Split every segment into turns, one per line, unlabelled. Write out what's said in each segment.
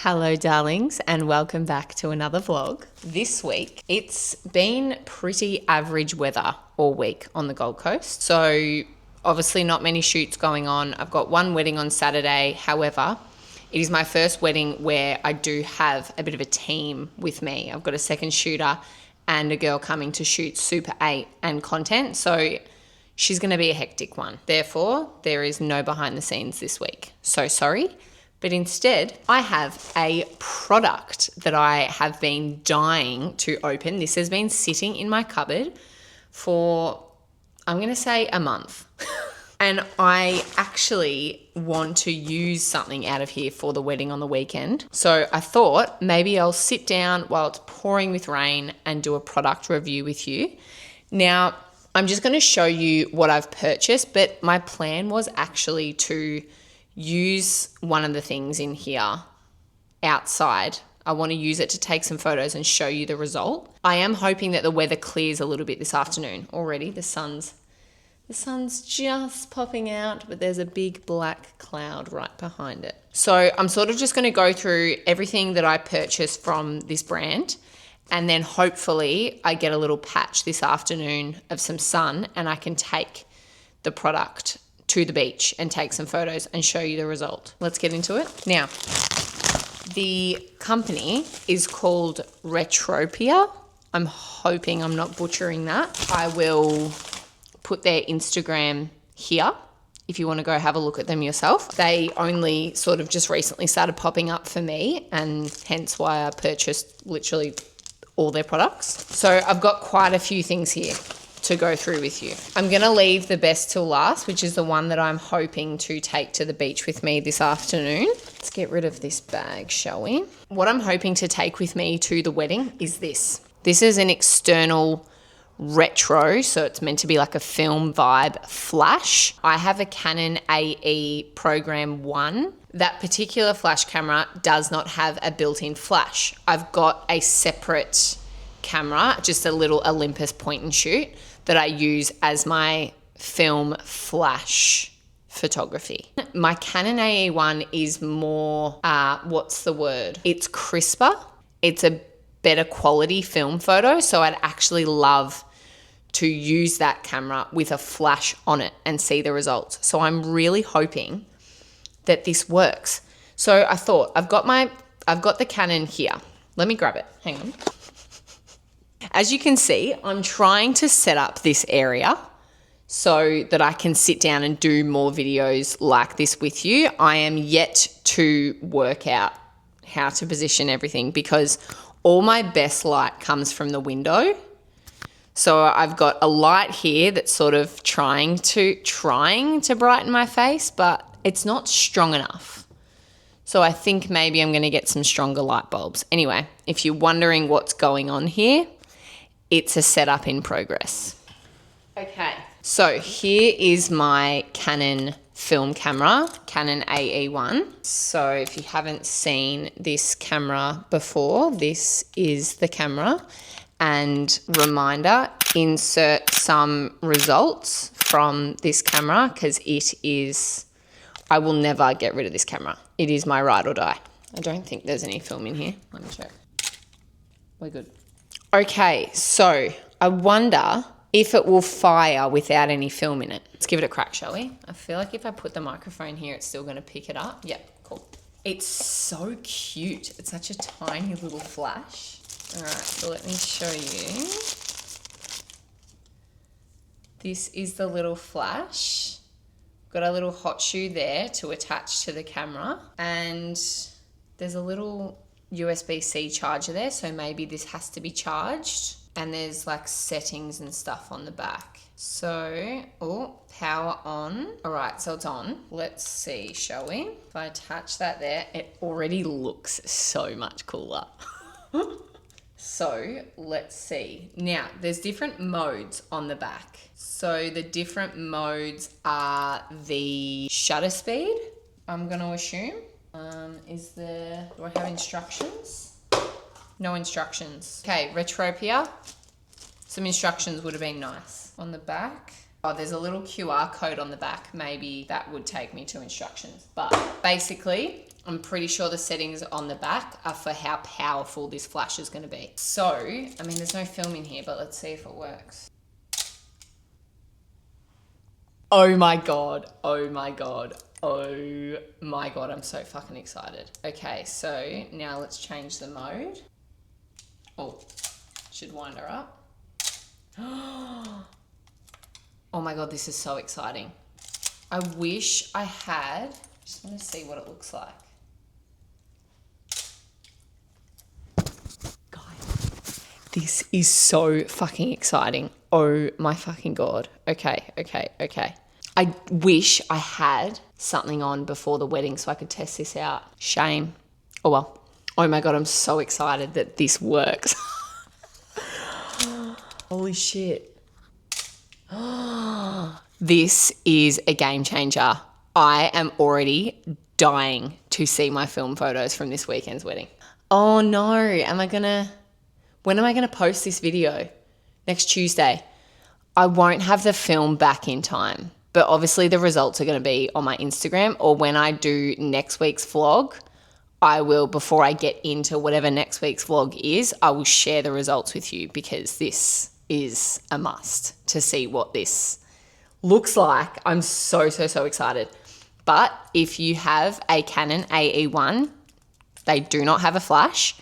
Hello darlings, and welcome back to another vlog. This week, it's been pretty average weather all week on the Gold Coast. So obviously not many shoots going on. I've got one wedding on Saturday. However, it is my first wedding where I do have a bit of a team with me. I've got a second shooter and a girl coming to shoot Super 8 and content. So she's going to be a hectic one. Therefore, there is no behind the scenes this week. So sorry. But instead, I have a product that I have been dying to open. This has been sitting in my cupboard for, I'm going to say, a month. And I actually want to use something out of here for the wedding on the weekend. So I thought maybe I'll sit down while it's pouring with rain and do a product review with you. Now, I'm just going to show you what I've purchased, but my plan was actually to use one of the things in here outside. I want to use it to take some photos and show you the result. I am hoping that the weather clears a little bit this afternoon. Already the sun's just popping out, but there's a big black cloud right behind it. So I'm sort of just going to go through everything that I purchased from this brand, and then hopefully I get a little patch this afternoon of some sun and I can take the product to the beach and take some photos and show you the result. Let's get into it. Now, the company is called Retropia. I'm hoping I'm not butchering that. I will put their Instagram here if you want to go have a look at them yourself. They only sort of just recently started popping up for me, and hence why I purchased literally all their products. So I've got quite a few things here to go through with you. I'm going to leave the best till last, which is the one that I'm hoping to take to the beach with me this afternoon. Let's get rid of this bag, shall we? What I'm hoping to take with me to the wedding is this. This is an external retro, so it's meant to be like a film vibe flash. I have a Canon AE Program 1. That particular flash camera does not have a built-in flash. I've got a separate camera, just a little Olympus point and shoot that I use as my film flash photography. My Canon AE1 is more, what's the word? It's crisper. It's a better quality film photo. So I'd actually love to use that camera with a flash on it and see the results. So I'm really hoping that this works. So I thought I've got the Canon here. Let me grab it. Hang on. As you can see, I'm trying to set up this area so that I can sit down and do more videos like this with you. I am yet to work out how to position everything because all my best light comes from the window. So I've got a light here that's sort of trying to brighten my face, but it's not strong enough. So I think maybe I'm going to get some stronger light bulbs. Anyway, if you're wondering what's going on here, it's a setup in progress. Okay, so here is my Canon film camera, Canon AE1. So if you haven't seen this camera before, this is the camera. And reminder, insert some results from this camera because it is, I will never get rid of this camera. It is my ride or die. I don't think there's any film in here. Let me check. We're good. Okay, so I wonder if it will fire without any film in it. Let's give it a crack, shall we? I feel like if I put the microphone here, it's still going to pick it up. Yep, cool. It's so cute. It's such a tiny little flash. All right, so let me show you. This is the little flash. Got a little hot shoe there to attach to the camera, and there's a little USB-C charger there, so maybe this has to be charged, and there's like settings and stuff on the back. So, power on. All right, so it's on. Let's see, shall we? If I attach that there, it already looks so much cooler. So let's see. Now, there's different modes on the back. So the different modes are the shutter speed, I'm going to assume. Do I have instructions? No instructions. Okay, Retropia. Some instructions would have been nice. On the back, oh, there's a little QR code on the back. Maybe that would take me to instructions. But basically, I'm pretty sure the settings on the back are for how powerful this flash is going to be. So, I mean, there's no film in here, but let's see if it works. Oh my God. Oh my God. Oh my God. I'm so fucking excited. Okay, so now let's change the mode. Oh, should wind her up. Oh my God, this is so exciting. I wish I had, just want to see what it looks like. Guys, this is so fucking exciting. Oh my fucking God. Okay. I wish I had something on before the wedding so I could test this out. Shame. Oh well. Oh my God, I'm so excited that this works. Holy shit. This is a game changer. I am already dying to see my film photos from this weekend's wedding. Oh no, when am I gonna post this video? Next Tuesday. I won't have the film back in time, but obviously the results are gonna be on my Instagram, or when I do next week's vlog, I will, before I get into whatever next week's vlog is, I will share the results with you, because this is a must to see what this looks like. I'm so excited. But if you have a Canon AE1, they do not have a flash.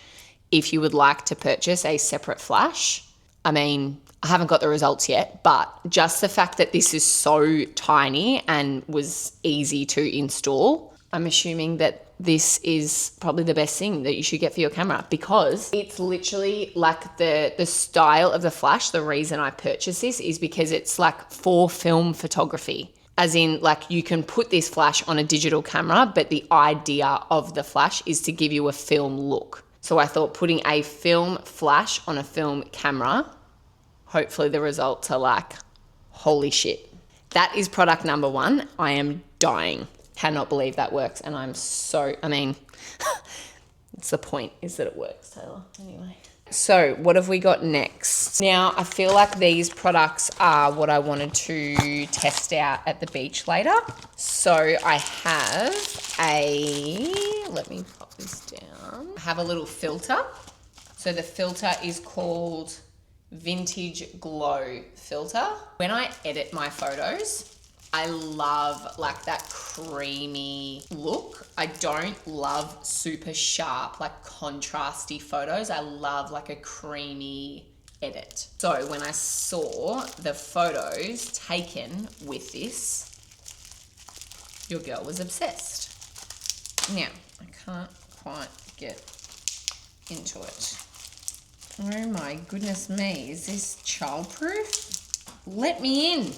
If you would like to purchase a separate flash, I mean, I haven't got the results yet, but just the fact that this is so tiny and was easy to install, I'm assuming that this is probably the best thing that you should get for your camera, because it's literally like the style of the flash. The reason I purchased this is because it's like for film photography. As in, like, you can put this flash on a digital camera, but the idea of the flash is to give you a film look. So I thought putting a film flash on a film camera, hopefully the results are like, holy shit. That is product number one. I am dying. Cannot believe that works. And I mean, it's the point, is that it works, Taylor. Anyway. So what have we got next? Now, I feel like these products are what I wanted to test out at the beach later. So I have let me pop this down. I have a little filter. So the filter is called Vintage Glow Filter. When I edit my photos, I love like that creamy look. I don't love super sharp, like contrasty photos. I love like a creamy edit. So when I saw the photos taken with this, your girl was obsessed. Now, I can't quite get into it. Oh my goodness me, is this childproof? Let me in.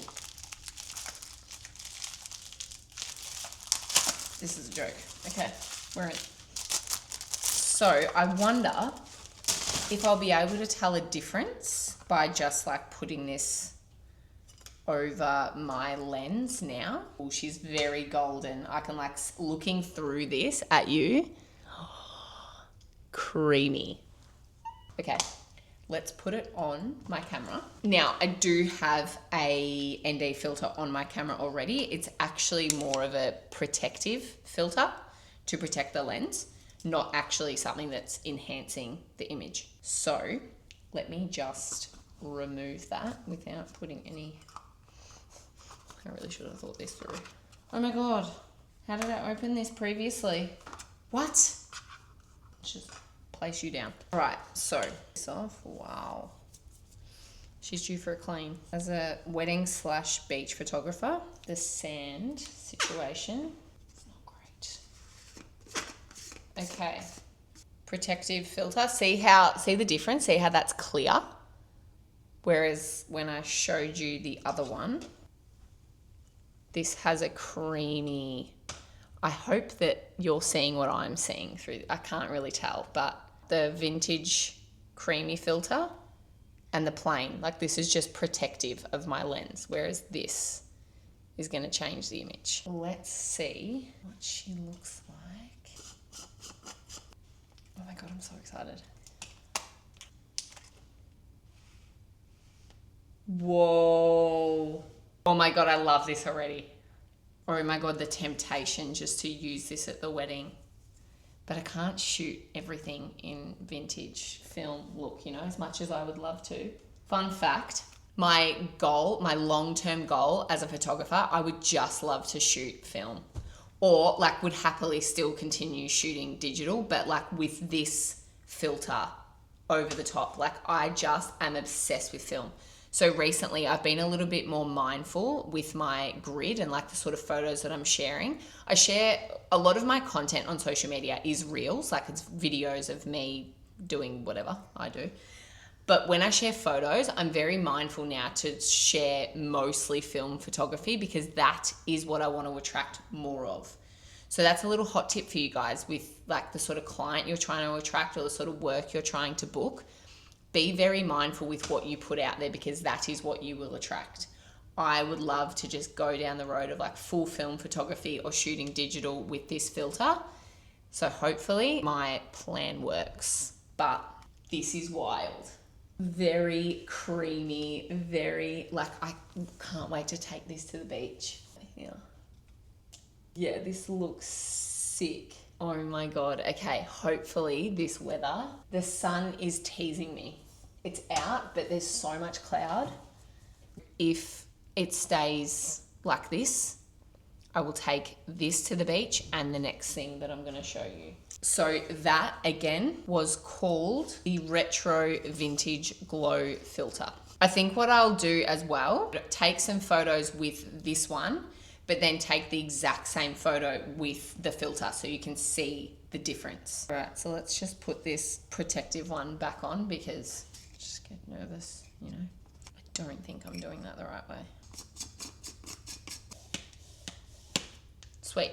This is a joke. Okay, we're in. So I wonder if I'll be able to tell a difference by just like putting this over my lens now. Oh, she's very golden. I can like, looking through this at you, creamy. Okay, let's put it on my camera. Now, I do have a ND filter on my camera already. It's actually more of a protective filter to protect the lens, not actually something that's enhancing the image. So let me just remove that without putting any, I really should have thought this through. Oh my God, how did I open this previously? What? Just place you down. All right, so this off. Wow, she's due for a clean. As a wedding / beach photographer, the sand situation is not great. Okay, protective filter. See the difference? See how that's clear? Whereas when I showed you the other one, this has a creamy, I hope that you're seeing what I'm seeing through. I can't really tell, but the vintage creamy filter and the plain, like this is just protective of my lens, whereas this is going to change the image. Let's see what she looks like. Oh my God, I'm so excited. Whoa. Oh my God, I love this already. Oh my God, the temptation just to use this at the wedding. but I can't shoot everything in vintage film look, you know, as much as I would love to. Fun fact, my long-term goal as a photographer, I would just love to shoot film, or like would happily still continue shooting digital, but like with this filter over the top. Like I just am obsessed with film. So recently I've been a little bit more mindful with my grid and like the sort of photos that I'm sharing. I share a lot of my content on social media is reels, like it's videos of me doing whatever I do. But when I share photos, I'm very mindful now to share mostly film photography because that is what I want to attract more of. So that's a little hot tip for you guys with like the sort of client you're trying to attract or the sort of work you're trying to book. Be very mindful with what you put out there because that is what you will attract. I would love to just go down the road of like full film photography or shooting digital with this filter. So hopefully my plan works, but this is wild. Very creamy, very like, I can't wait to take this to the beach. Yeah, this looks sick. Oh my God. Okay, hopefully this weather, the sun is teasing me. It's out, but there's so much cloud. If it stays like this, I will take this to the beach and the next thing that I'm going to show you. So that again was called the Retro Vintage Glow Filter. I think what I'll do as well, take some photos with this one, but then take the exact same photo with the filter so you can see the difference. All right, so let's just put this protective one back on because I just get nervous, you know. I don't think I'm doing that the right way. Sweet.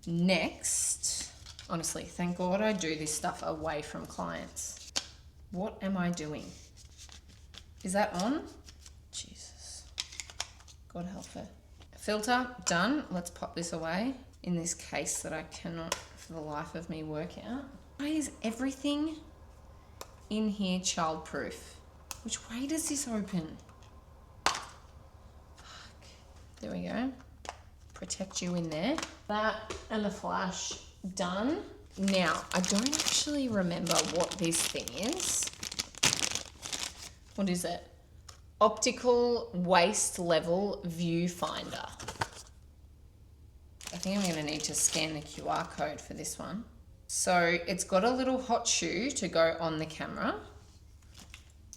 Next, honestly, thank God I do this stuff away from clients. What am I doing? Is that on? Jesus. God help her. Filter, done. Let's pop this away in this case that I cannot for the life of me work out. Why is everything in here childproof? Which way does this open? Fuck. There we go. Protect you in there. That and the flash done. Now, I don't actually remember what this thing is. What is it? Optical waist level viewfinder. I think I'm going to need to scan the QR code for this one. So it's got a little hot shoe to go on the camera.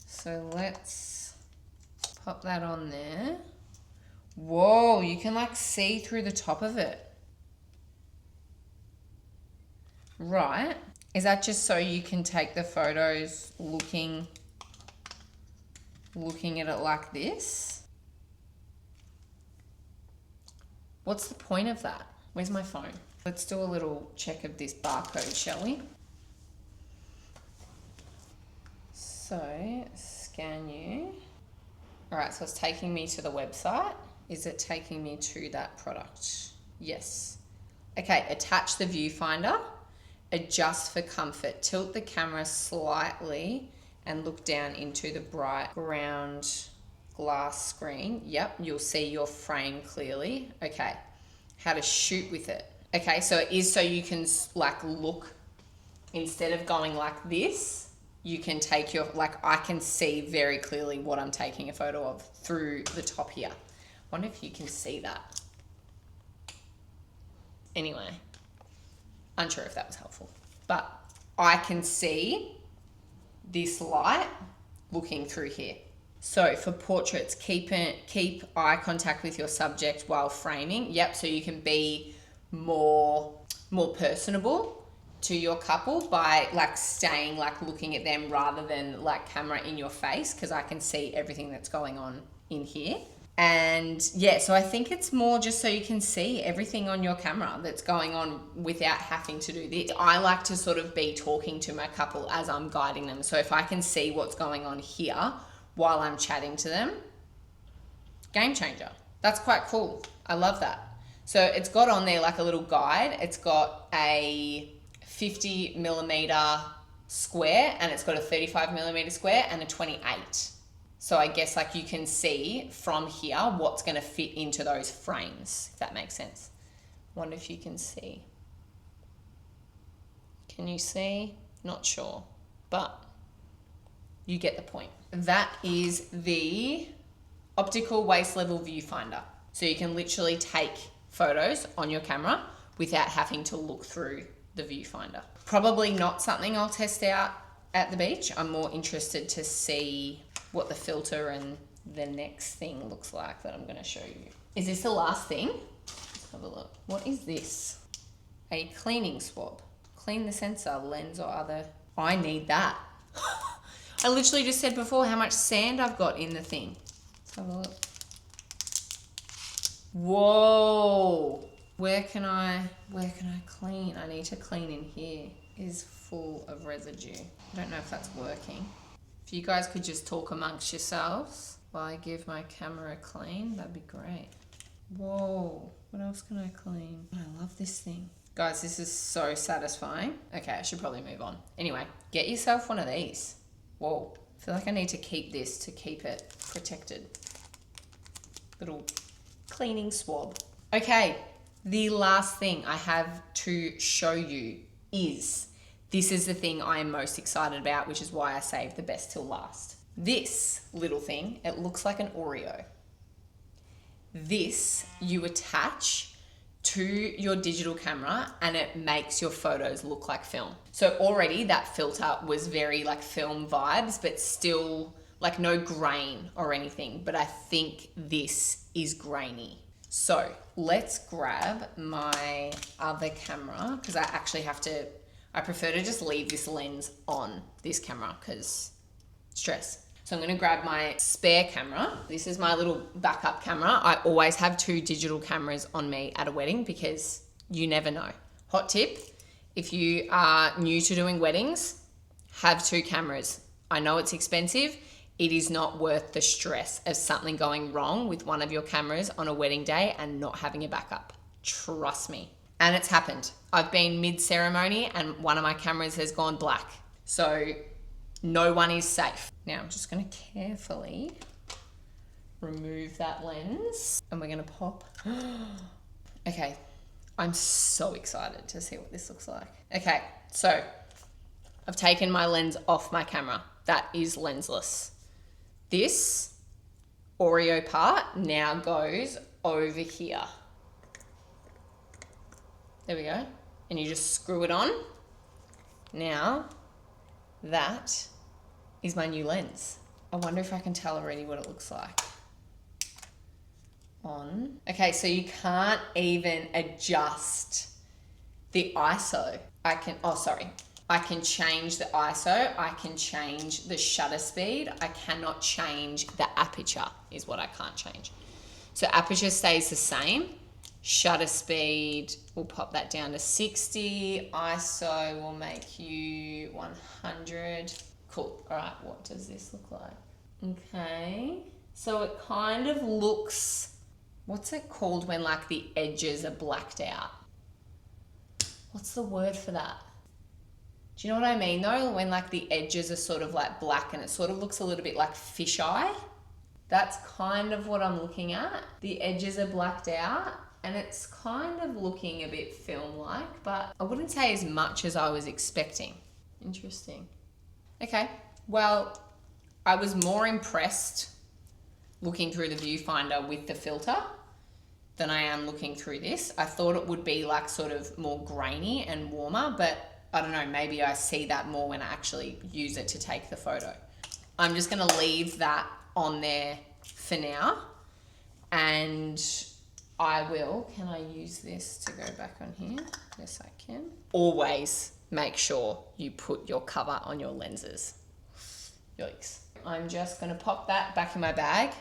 So let's pop that on there. Whoa, you can like see through the top of it. Right. Is that just so you can take the photos looking at it like this? What's the point of that? Where's my phone? Let's do a little check of this barcode, shall we? So, scan you. All right, so it's taking me to the website. Is it taking me to that product? Yes. Okay, attach the viewfinder. Adjust for comfort. Tilt the camera slightly and look down into the bright ground glass screen. Yep, you'll see your frame clearly. Okay, how to shoot with it. Okay, so it is so you can like look, instead of going like this, you can take your, like I can see very clearly what I'm taking a photo of through the top here. Wonder if you can see that. Anyway, unsure if that was helpful, but I can see this light looking through here. So for portraits, keep eye contact with your subject while framing. Yep, so you can be more personable to your couple by like staying like looking at them rather than like camera in your face, because I can see everything that's going on in here. And yeah, so I think it's more just so you can see everything on your camera that's going on without having to do this. I like to sort of be talking to my couple as I'm guiding them. So if I can see what's going on here while I'm chatting to them, game changer. That's quite cool. I love that. So it's got on there like a little guide. It's got a 50 millimeter square and it's got a 35 millimeter square and a 28. So I guess like you can see from here what's going to fit into those frames, if that makes sense. Wonder if you can see. Can you see? Not sure, but you get the point. That is the optical waist level viewfinder. So you can literally take photos on your camera without having to look through the viewfinder. Probably not something I'll test out at the beach. I'm more interested to see what the filter and the next thing looks like that I'm going to show you. Is this the last thing? Let's have a look. What is this? A cleaning swab. Clean the sensor, lens or other. I need that. I literally just said before how much sand I've got in the thing. Let's have a look. Whoa. Where can I clean? I need to clean in here. It is full of residue. I don't know if that's working. If you guys could just talk amongst yourselves while I give my camera a clean, that'd be great. Whoa, what else can I clean? I love this thing. Guys, this is so satisfying. Okay, I should probably move on. Anyway, get yourself one of these. Whoa, I feel like I need to keep this to keep it protected. Little cleaning swab. Okay, the last thing I have to show you is, this is the thing I am most excited about, which is why I saved the best till last. This little thing, it looks like an Oreo. This you attach to your digital camera and it makes your photos look like film. So already that filter was very like film vibes, but still like no grain or anything. But I think this is grainy. So let's grab my other camera, because I actually I prefer to just leave this lens on this camera because stress. So I'm going to grab my spare camera. This is my little backup camera. I always have 2 digital cameras on me at a wedding because you never know. Hot tip, if you are new to doing weddings, have 2 cameras. I know it's expensive. It is not worth the stress of something going wrong with one of your cameras on a wedding day and not having a backup. Trust me. And it's happened. I've been mid-ceremony and one of my cameras has gone black. So no one is safe. Now I'm just going to carefully remove that lens and we're going to pop. Okay, I'm so excited to see what this looks like. Okay, so I've taken my lens off my camera. That is lensless. This Oreo part now goes over here. There we go. And you just screw it on. Now, that is my new lens. I wonder if I can tell already what it looks like. On. Okay, so you can't even adjust the ISO. I can change the ISO. I can change the shutter speed. I cannot change the aperture is what I can't change. So aperture stays the same. Shutter speed, we'll pop that down to 60. ISO will make you 100. Cool. All right, what does this look like? Okay. So it kind of looks, what's it called when like the edges are blacked out? What's the word for that? Do you know what I mean though? When like the edges are sort of like black and it sort of looks a little bit like fisheye. That's kind of what I'm looking at. The edges are blacked out and it's kind of looking a bit film-like, but I wouldn't say as much as I was expecting. Interesting. Okay, well, I was more impressed looking through the viewfinder with the filter than I am looking through this. I thought it would be like sort of more grainy and warmer, but I don't know, maybe I see that more when I actually use it to take the photo. I'm just gonna leave that on there for now and I will, can I use this to go back on here? Yes, I can. Always make sure you put your cover on your lenses. Yikes. I'm just gonna pop that back in my bag.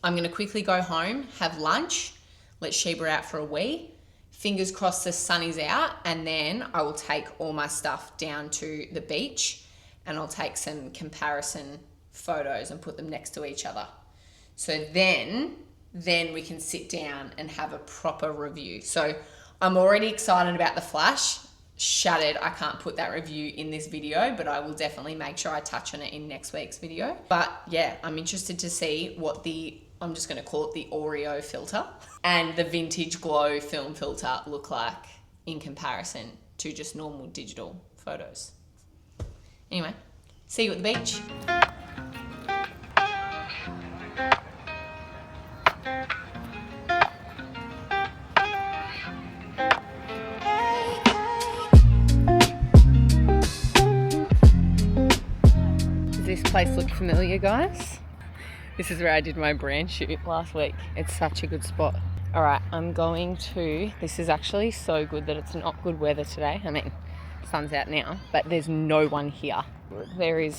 I'm gonna quickly go home, have lunch, let Sheba out for a wee. Fingers crossed the sun is out, and then I will take all my stuff down to the beach and I'll take some comparison photos and put them next to each other. So then we can sit down and have a proper review. So I'm already excited about the flash. Shattered, I can't put that review in this video, but I will definitely make sure I touch on it in next week's video. But yeah, I'm interested to see what I'm just gonna call it the Oreo filter and the vintage glow film filter look like in comparison to just normal digital photos. Anyway, see you at the beach. Does this place look familiar, guys? This is where I did my brand shoot last week. It's such a good spot. All right, I'm going to, this is actually so good that it's not good weather today. I mean, sun's out now, but there's no one here. There is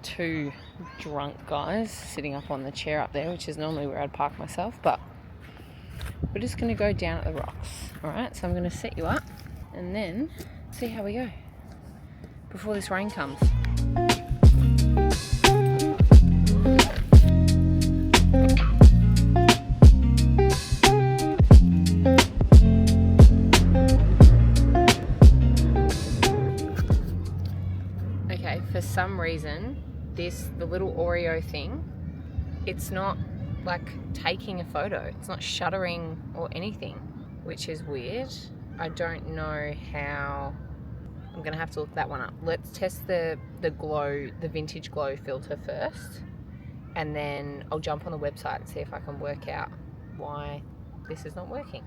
2 drunk guys sitting up on the chair up there, which is normally where I'd park myself, but we're just gonna go down at the rocks. All right, so I'm gonna set you up and then see how we go before this rain comes. Okay, for some reason, the little Oreo thing, it's not like taking a photo. It's not shuttering or anything, which is weird. I don't know how. I'm gonna have to look that one up. Let's test the glow, the vintage glow filter first, and then I'll jump on the website and see if I can work out why this is not working.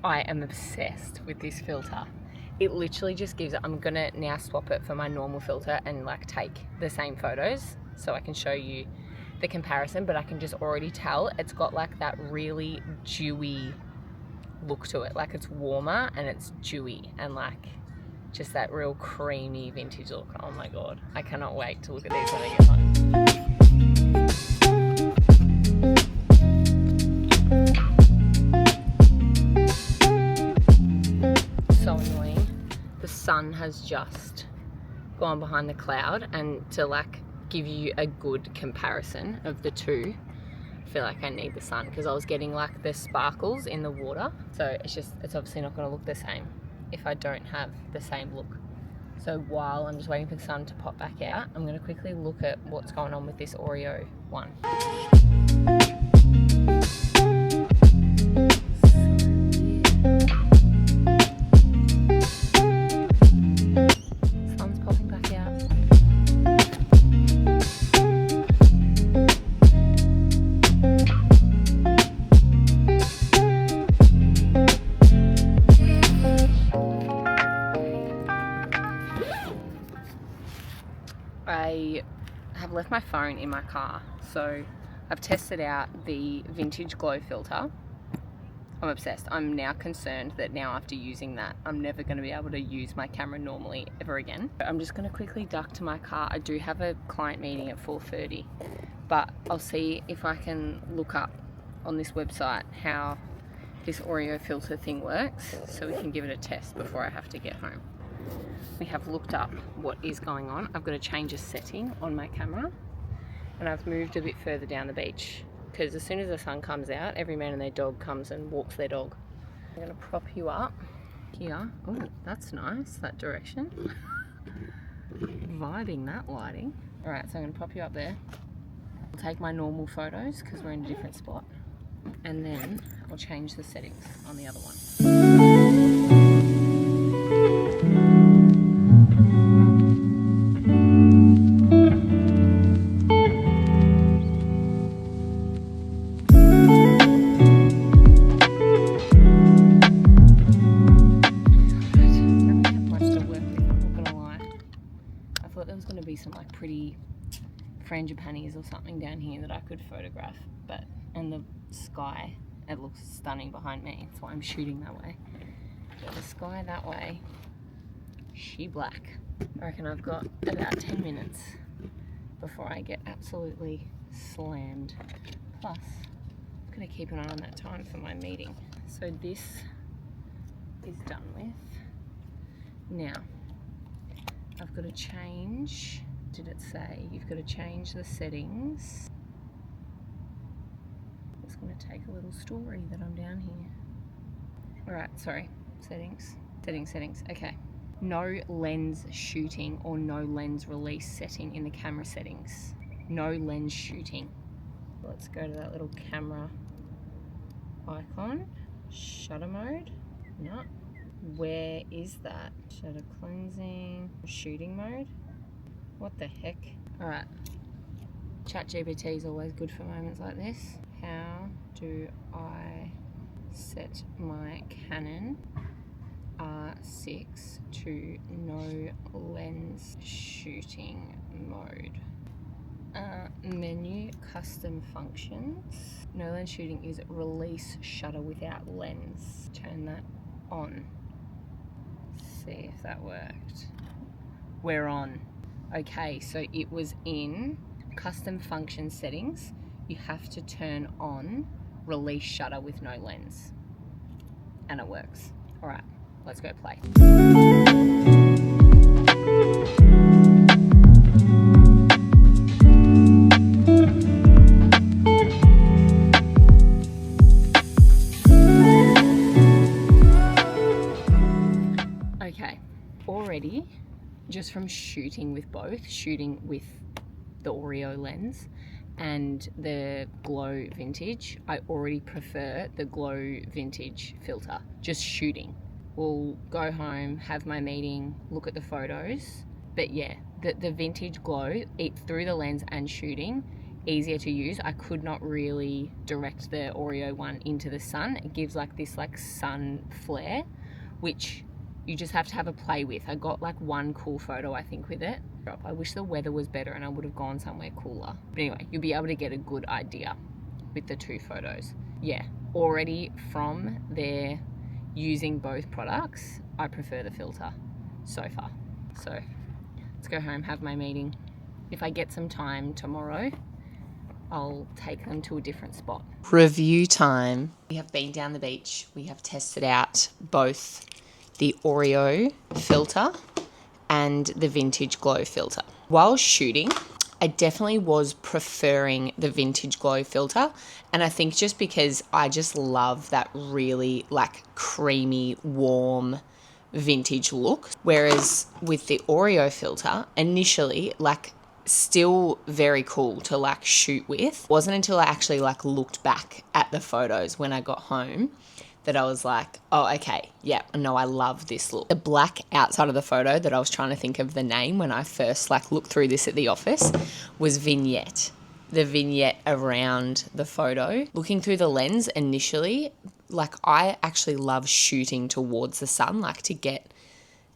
I am obsessed with this filter. It literally just gives it, I'm gonna now swap it for my normal filter and like take the same photos so I can show you the comparison, but I can just already tell it's got like that really dewy look to it. Like it's warmer and it's dewy and like just that real creamy vintage look. Oh my God, I cannot wait to look at these when I get home. So annoying. The sun has just gone behind the cloud, and to like give you a good comparison of the two, I feel like I need the sun because I was getting like the sparkles in the water. So it's obviously not going to look the same if I don't have the same look. So while I'm just waiting for the sun to pop back out, I'm going to quickly look at what's going on with this Oreo one. Sun's popping back out. I have left my phone in my car, so I've tested out the vintage glow filter. I'm obsessed. I'm now concerned that now after using that, I'm never going to be able to use my camera normally ever again. I'm just going to quickly duck to my car. I do have a client meeting at 4:30, but I'll see if I can look up on this website how this Oreo filter thing works so we can give it a test before I have to get home. We have looked up what is going on. I've got to change a setting on my camera, and I've moved a bit further down the beach because as soon as the sun comes out, every man and their dog comes and walks their dog. I'm going to prop you up here. Oh, that's nice, that direction. Vibing that lighting. All right, so I'm going to prop you up there. I'll take my normal photos because we're in a different spot, and then I'll change the settings on the other one. Some like pretty frangipanis or something down here that I could photograph, and the sky, it looks stunning behind me, that's why I'm shooting that way. But the sky that way, she black. I reckon I've got about 10 minutes before I get absolutely slammed Plus, I'm going to keep an eye on that time for my meeting. So this is done with. Now, I've got to change, did it say? You've got to change the settings. It's going to take a little story that I'm down here. Alright, sorry, settings, okay. No lens shooting or no lens release setting in the camera settings. No lens shooting. Let's go to that little camera icon. Shutter mode, no. Where is that? Shutter cleansing, shooting mode. What the heck? All right. ChatGPT is always good for moments like this. How do I set my Canon R6 to no lens shooting mode? Menu, custom functions. No lens shooting is release shutter without lens. Turn that on. See if that worked. We're on. Okay, so it was in custom function settings. You have to turn on release shutter with no lens. And it works. All right, let's go play. Okay, already, just from shooting with both, shooting with the Oreo lens and the Glow Vintage, I already prefer the Glow Vintage filter, just shooting. We'll go home, have my meeting, look at the photos, but yeah, the Vintage Glow, it through the lens and shooting, easier to use. I could not really direct the Oreo one into the sun. It gives like this like sun flare, which you just have to have a play with. I got like one cool photo, I think, with it. I wish the weather was better and I would have gone somewhere cooler. But anyway, you'll be able to get a good idea with the two photos. Yeah, already from there using both products, I prefer the filter so far. So let's go home, have my meeting. If I get some time tomorrow, I'll take them to a different spot. Review time. We have been down the beach. We have tested out both the Oreo filter and the Vintage Glow filter. While shooting, I definitely was preferring the Vintage Glow filter, and I think just because I just love that really like creamy, warm vintage look. Whereas with the Oreo filter, initially, like still very cool to like shoot with. It wasn't until I actually like looked back at the photos when I got home that I was like, oh, okay, yeah, no, I love this look. The black outside of the photo that I was trying to think of the name when I first like looked through this at the office was vignette. The vignette around the photo. Looking through the lens initially, like I actually love shooting towards the sun, like to get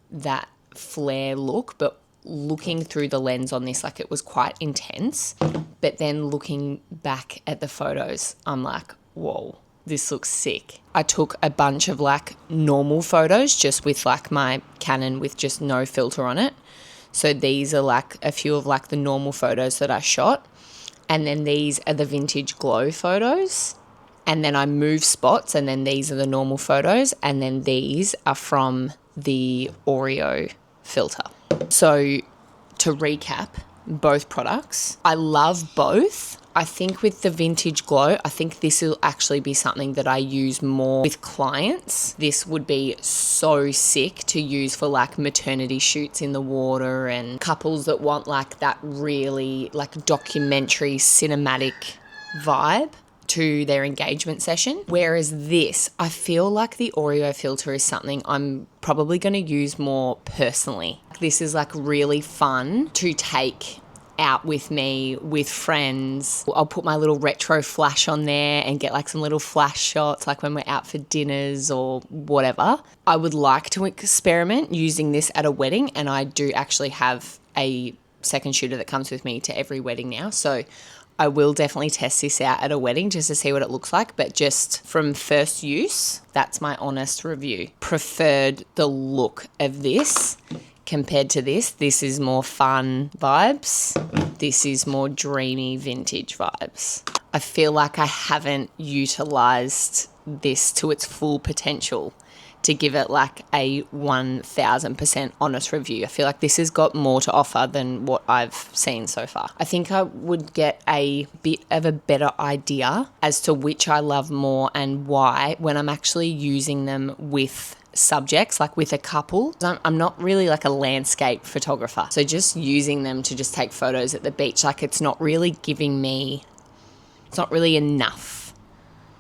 that flare look, but looking through the lens on this, like it was quite intense. But then looking back at the photos, I'm like, whoa, this looks sick. I took a bunch of like normal photos just with like my Canon with just no filter on it. So these are like a few of like the normal photos that I shot. And then these are the Vintage Glow photos. And then I move spots, and then these are the normal photos. And then these are from the Oreo filter. So to recap both products, I love both. I think with the Vintage Glow, I think this will actually be something that I use more with clients. This would be so sick to use for like maternity shoots in the water and couples that want like that really like documentary cinematic vibe to their engagement session. Whereas this, I feel like the Oreo filter is something I'm probably going to use more personally. This is like really fun to take out with me, with friends. I'll put my little retro flash on there and get like some little flash shots like when we're out for dinners or whatever. I would like to experiment using this at a wedding, and I do actually have a second shooter that comes with me to every wedding now. So I will definitely test this out at a wedding just to see what it looks like. But just from first use, that's my honest review. Preferred the look of this compared to this. This is more fun vibes. This is more dreamy vintage vibes. I feel like I haven't utilized this to its full potential to give it like a 1000% honest review. I feel like this has got more to offer than what I've seen so far. I think I would get a bit of a better idea as to which I love more and why when I'm actually using them with subjects, like with a couple. I'm not really like a landscape photographer. So just using them to just take photos at the beach, like it's not really enough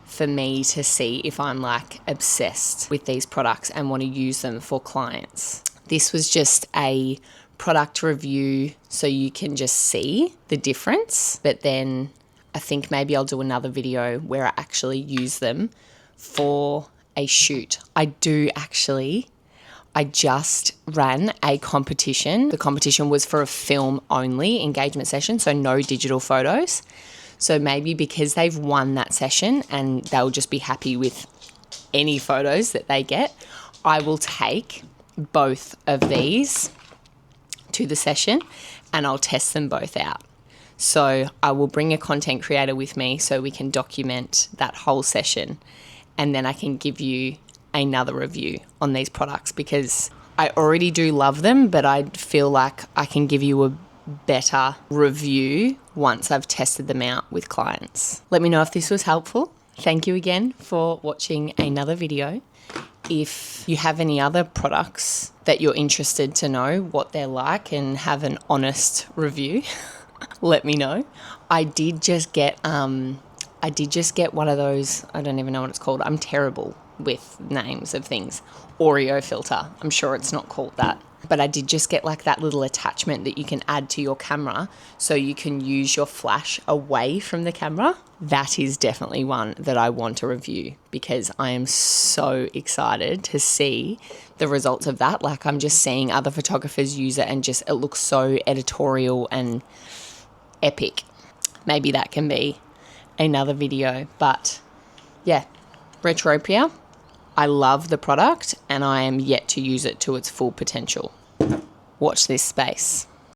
for me to see if I'm like obsessed with these products and want to use them for clients. This was just a product review so you can just see the difference, but then I think maybe I'll do another video where I actually use them for a shoot. I just ran a competition. The competition was for a film only engagement session, so no digital photos. So maybe because they've won that session and they'll just be happy with any photos that they get, I will take both of these to the session and I'll test them both out. So I will bring a content creator with me so we can document that whole session, and then I can give you another review on these products because I already do love them, but I feel like I can give you a better review once I've tested them out with clients. Let me know if this was helpful. Thank you again for watching another video. If you have any other products that you're interested to know what they're like and have an honest review, let me know. I did just get one of those, I don't even know what it's called. I'm terrible with names of things. Oreo filter. I'm sure it's not called that. But I did just get like that little attachment that you can add to your camera so you can use your flash away from the camera. That is definitely one that I want to review because I am so excited to see the results of that. Like I'm just seeing other photographers use it and just it looks so editorial and epic. Maybe that can be another video. But yeah, Retropia. I love the product and I am yet to use it to its full potential. Watch this space.